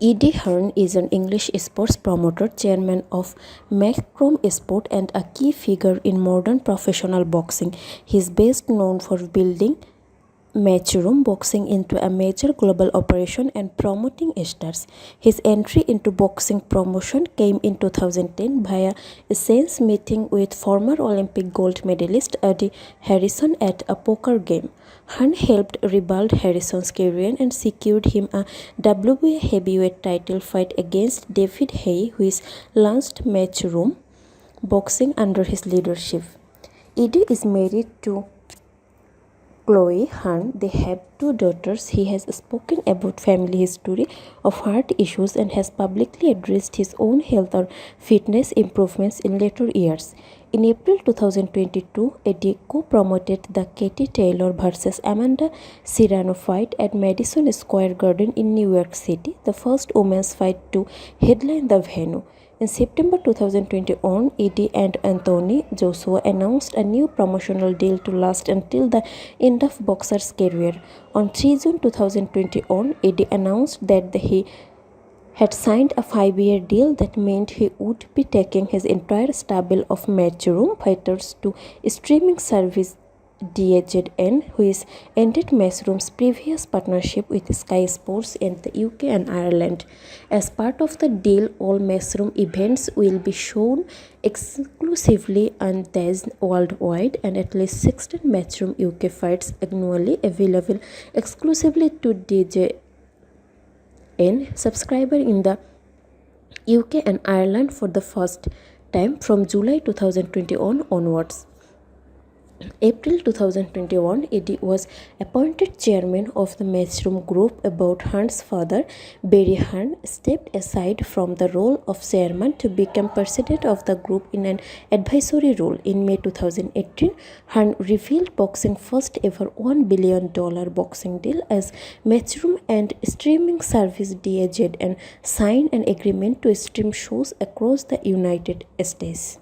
Hearn is an English sports promoter, chairman of Matchroom Sport, and a key figure in modern professional boxing. He is best known for building Matchroom Boxing into a major global operation and promoting stars. His entry into boxing promotion came in 2010 via a sense meeting with former Olympic gold medalist Audley Harrison at a poker game. Hearn helped rebuild Harrison's career and secured him a WBA heavyweight title fight against David Haye, which launched Matchroom Boxing under his leadership. Eddie is married to Chloe Hearn. They have two daughters. He has spoken about family history of heart issues and has publicly addressed his own health or fitness improvements in later years. In April 2022, Eddie co-promoted the Katie Taylor vs. Amanda Serrano fight at Madison Square Garden in New York City, the first women's fight to headline the venue. In September 2021, Eddie and Anthony Joshua announced a new promotional deal to last until the end of boxer's career. On 3 June 2021, Eddie announced that he had signed a 5-year deal that meant he would be taking his entire stable of Matchroom fighters to streaming service DAZN, which ended Matchroom's previous partnership with Sky Sports in the UK and Ireland. As part of the deal, all Matchroom events will be shown exclusively on DAZN worldwide, and at least 16 Matchroom UK fights annually available exclusively to DAZN subscriber in the UK and Ireland for the first time from July 2021 onwards. April 2021, Eddie was appointed chairman of the Matchroom Group. About Hearn's father, Barry Hearn, stepped aside from the role of chairman to become president of the group in an advisory role. In May 2018, Hearn revealed boxing's first ever $1 billion boxing deal as Matchroom and streaming service DAZN signed an agreement to stream shows across the United States.